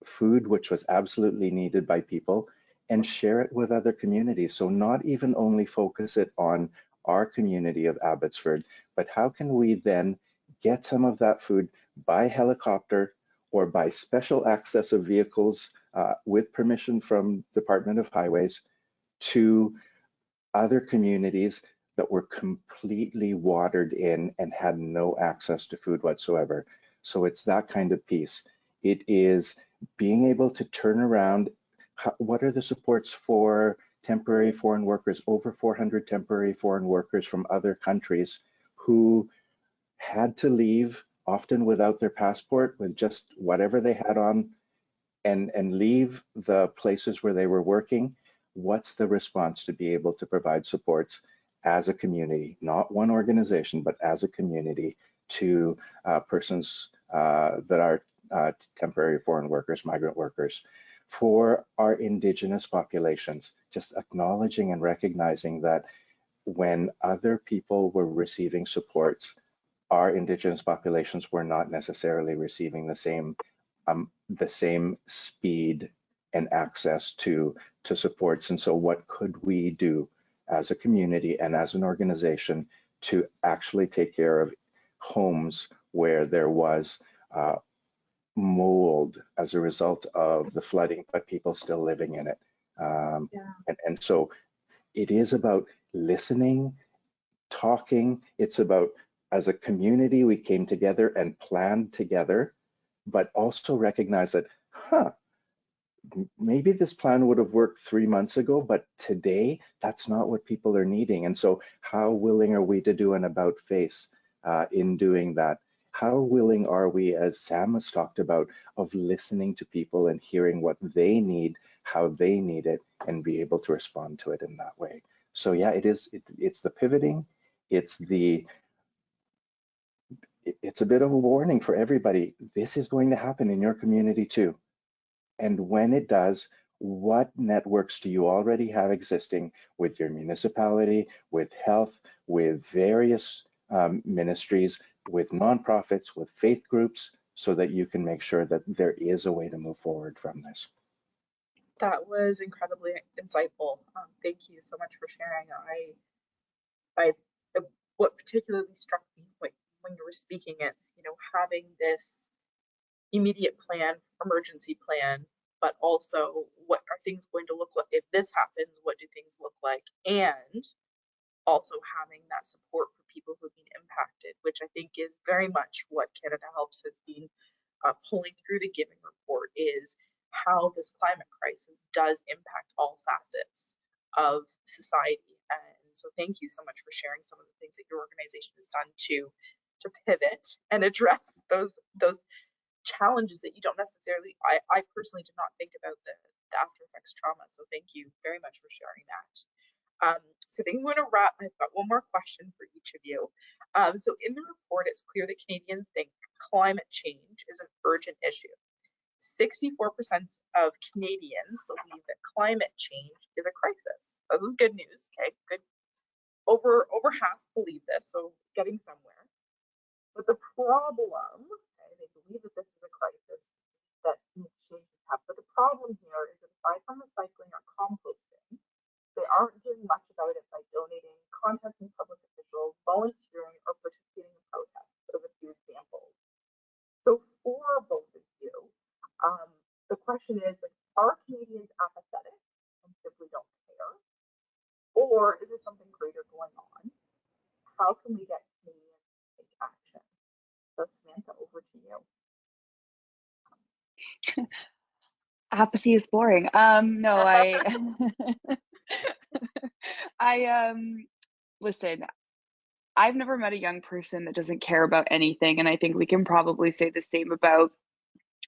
[SPEAKER 5] food which was absolutely needed by people, and share it with other communities. So not even only focus it on our community of Abbotsford, but how can we then get some of that food by helicopter or by special access of vehicles with permission from Department of Highways to other communities that were completely watered in and had no access to food whatsoever. So it's that kind of piece. It is being able to turn around, what are the supports for temporary foreign workers, over 400 temporary foreign workers from other countries who had to leave, often without their passport, with just whatever they had on, and leave the places where they were working. What's the response to be able to provide supports as a community, not one organization, but as a community, to persons that are temporary foreign workers, migrant workers? For our Indigenous populations, just acknowledging and recognizing that when other people were receiving supports, our Indigenous populations were not necessarily receiving the same speed and access to supports. And so what could we do as a community and as an organization to actually take care of homes where there was mold as a result of the flooding, but people still living in it? And so it is about listening, talking. It's about, as a community, we came together and planned together, but also recognize that, maybe this plan would have worked 3 months ago, but today that's not what people are needing. And so how willing are we to do an about face in doing that? How willing are we, as Sam has talked about, of listening to people and hearing what they need, how they need it, and be able to respond to it in that way? So yeah, it's the pivoting. It's a bit of a warning for everybody. This is going to happen in your community too. And when it does, what networks do you already have existing with your municipality, with health, with various ministries, with nonprofits, with faith groups, so that you can make sure that there is a way to move forward from this?
[SPEAKER 3] That was incredibly insightful. Thank you so much for sharing. What particularly struck me when you were speaking is, having this immediate plan, emergency plan, but also what are things going to look like if this happens? What do things look like? And also having that support for people who've been impacted, which I think is very much what Canada Helps has been pulling through the Giving Report, is how this climate crisis does impact all facets of society. And so thank you so much for sharing some of the things that your organization has done to pivot and address those challenges that you don't necessarily, I personally did not think about the after effects trauma. So thank you very much for sharing that. So I think I'm going to wrap. I've got one more question for each of you. So in the report, it's clear that Canadians think climate change is an urgent issue. 64% of Canadians believe that climate change is a crisis. So this is good news. Okay, good. Over half believe this, so getting somewhere. But the problem, they believe that this is a crisis that change has happened. But the problem here is that aside from recycling or composting, they aren't doing much about it by donating, contacting public officials, volunteering, or participating in protests, as a few examples. So for both of you, the question is, are Canadians apathetic and simply don't care? Or is there something greater going on? How can we get Canadians to take action? So Samantha, over to you.
[SPEAKER 4] Apathy is boring. No, listen, I've never met a young person that doesn't care about anything. And I think we can probably say the same about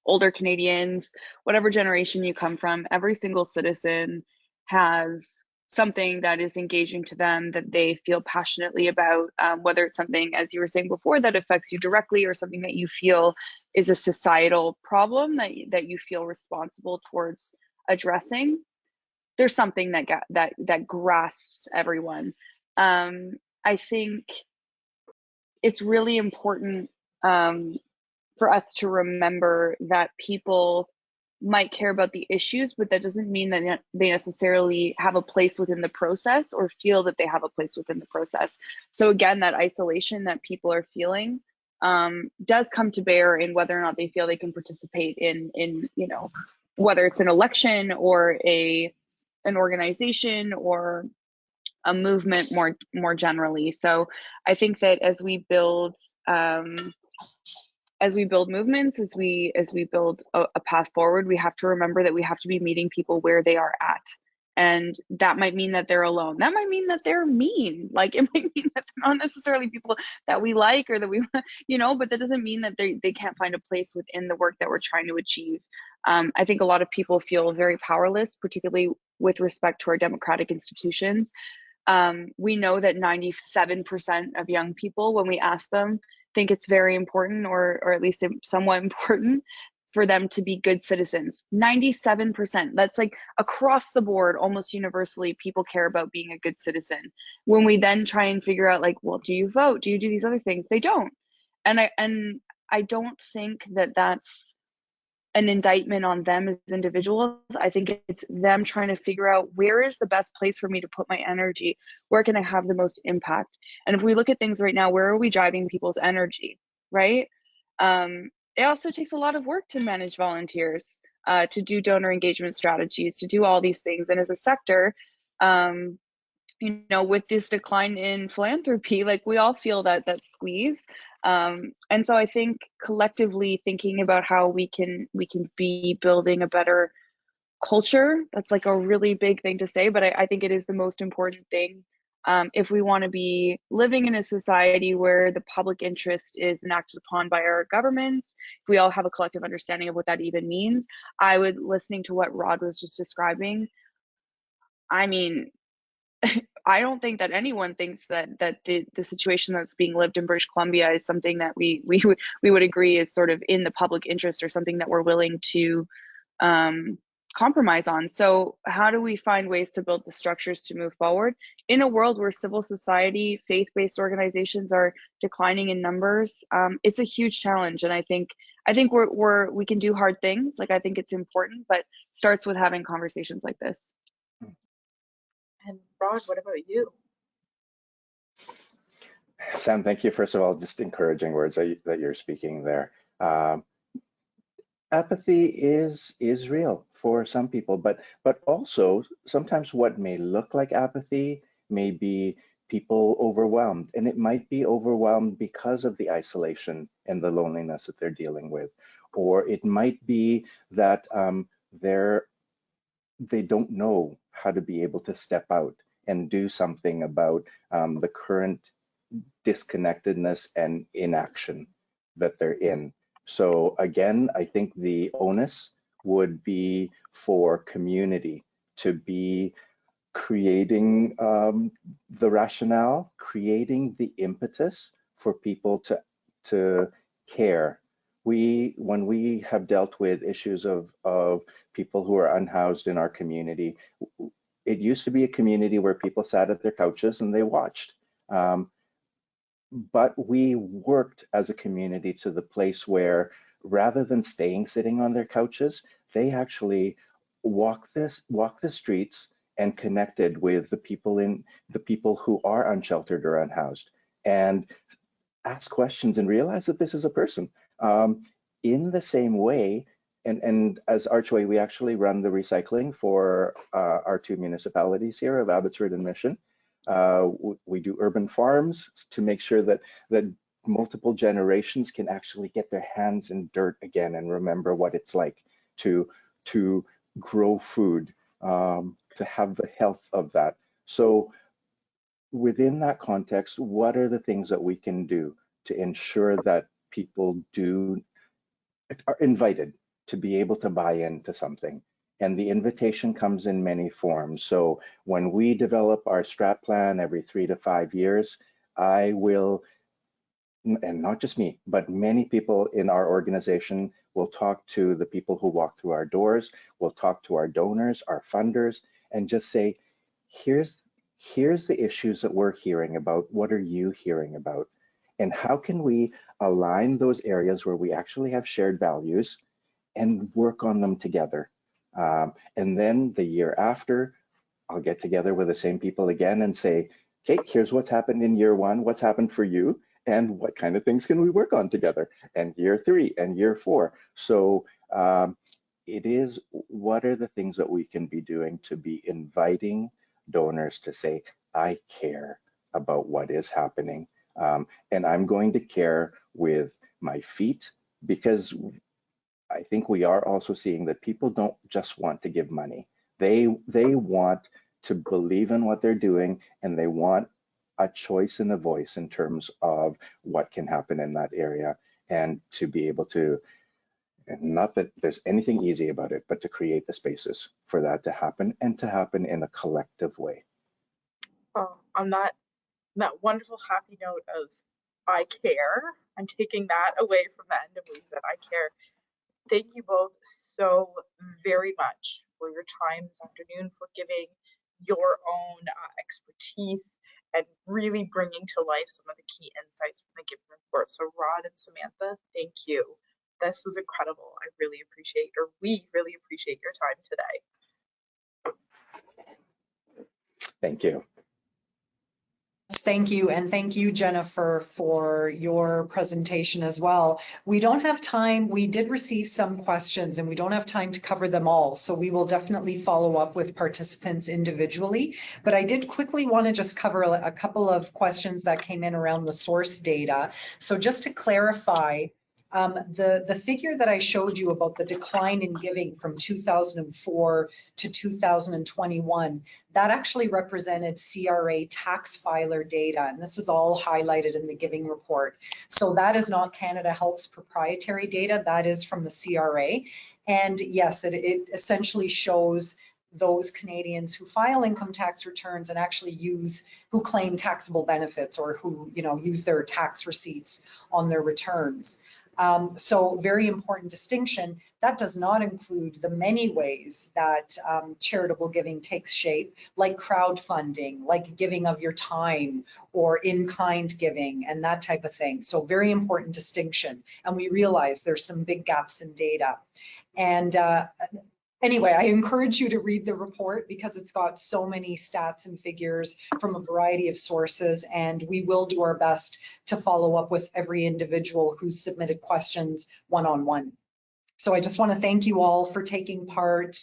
[SPEAKER 4] older Canadians, whatever generation you come from. Every single citizen has something that is engaging to them that they feel passionately about, whether it's something, as you were saying before, that affects you directly, or something that you feel is a societal problem that you feel responsible towards addressing. There's something that grasps everyone. I think it's really important for us to remember that people might care about the issues, but that doesn't mean that they necessarily have a place within the process or feel that they have a place within the process. So again, that isolation that people are feeling does come to bear in whether or not they feel they can participate in whether it's an election or an organization or a movement more generally. So I think that as we build movements, as we build a path forward, we have to remember that we have to be meeting people where they are at. And that might mean that they're alone. That might mean that they're mean. Like, it might mean that they're not necessarily people that we like or that we, but that doesn't mean that they can't find a place within the work that we're trying to achieve. I think a lot of people feel very powerless, particularly with respect to our democratic institutions. We know that 97% of young people, when we ask them, think it's very important, or at least somewhat important, for them to be good citizens. 97%. That's like across the board, almost universally, people care about being a good citizen. When we then try and figure out, like, well, do you vote? Do you do these other things? They don't. And I don't think that that's an indictment on them as individuals. I think it's them trying to figure out, where is the best place for me to put my energy? Where can I have the most impact? And if we look at things right now, where are we driving people's energy, right? It also takes a lot of work to manage volunteers, to do donor engagement strategies, to do all these things. And as a sector, with this decline in philanthropy, like, we all feel that squeeze. And so I think collectively thinking about how we can be building a better culture, that's like a really big thing to say, but I think it is the most important thing. If we want to be living in a society where the public interest is enacted upon by our governments, if we all have a collective understanding of what that even means, listening to what Rod was just describing, I mean, I don't think that anyone thinks that the situation that's being lived in British Columbia is something that we would agree is sort of in the public interest, or something that we're willing to compromise on. So how do we find ways to build the structures to move forward in a world where civil society, faith-based organizations are declining in numbers? It's a huge challenge, and I think we can do hard things. Like, I think it's important, but starts with having conversations like this.
[SPEAKER 3] And Rod, what about you?
[SPEAKER 5] Sam, thank you. First of all, just encouraging words that you're speaking there. Apathy is real for some people, but also sometimes what may look like apathy may be people overwhelmed, and it might be overwhelmed because of the isolation and the loneliness that they're dealing with, or it might be that they don't know how to be able to step out and do something about the current disconnectedness and inaction that they're in. So again, I think the onus would be for community to be creating the rationale, creating the impetus for people to care. When we have dealt with issues of people who are unhoused in our community, it used to be a community where people sat at their couches and they watched. But we worked as a community to the place where, rather than sitting on their couches, they actually walked the streets and connected with the people who are unsheltered or unhoused, and ask questions and realize that this is a person. In the same way, and as Archway, we actually run the recycling for our two municipalities here of Abbotsford and Mission. We do urban farms to make sure that multiple generations can actually get their hands in dirt again and remember what it's like to grow food, to have the health of that. So within that context, what are the things that we can do to ensure that people are invited to be able to buy into something? And the invitation comes in many forms. So when we develop our strat plan every 3 to 5 years, I will, and not just me, but many people in our organization will talk to the people who walk through our doors, we'll talk to our donors, our funders, and just say, here's the issues that we're hearing about. What are you hearing about? And how can we align those areas where we actually have shared values and work on them together? And then the year after, I'll get together with the same people again and say, okay, here's what's happened in year 1, what's happened for you, and what kind of things can we work on together? And year 3 and year 4. So it is, what are the things that we can be doing to be inviting donors to say, I care about what is happening, and I'm going to care with my feet, because I think we are also seeing that people don't just want to give money. They want to believe in what they're doing, and they want a choice and a voice in terms of what can happen in that area, and to be able to, and not that there's anything easy about it, but to create the spaces for that to happen, and to happen in a collective way.
[SPEAKER 3] Oh, on that wonderful happy note of I care, I'm taking that away from the end of what you said, I care. Thank you both so very much for your time this afternoon, for giving your own expertise and really bringing to life some of the key insights from the Giving Report. So Rod and Samantha, thank you. This was incredible. I really appreciate, or we really appreciate your time today.
[SPEAKER 5] Thank you.
[SPEAKER 2] Thank you, and thank you, Jennifer, for your presentation as well. We don't have time. We did receive some questions and we don't have time to cover them all. So we will definitely follow up with participants individually. But I did quickly want to just cover a couple of questions that came in around the source data. So just to clarify, the figure that I showed you about the decline in giving from 2004 to 2021, that actually represented CRA tax filer data, and this is all highlighted in the Giving Report. So that is not Canada Help's proprietary data, that is from the CRA. And yes, it essentially shows those Canadians who file income tax returns and actually who claim taxable benefits, or who use their tax receipts on their returns. So very important distinction. That does not include the many ways that charitable giving takes shape, like crowdfunding, like giving of your time, or in-kind giving, and that type of thing. So very important distinction. And we realize there's some big gaps in data. And anyway, I encourage you to read the report because it's got so many stats and figures from a variety of sources, and we will do our best to follow up with every individual who's submitted questions one-on-one. So I just want to thank you all for taking part.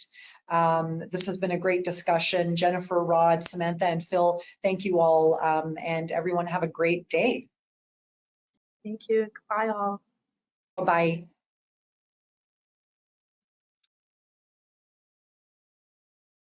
[SPEAKER 2] This has been a great discussion. Jennifer, Rod, Samantha, and Phil, thank you all, and everyone have a great day.
[SPEAKER 3] Thank you. Goodbye all.
[SPEAKER 2] Bye-bye.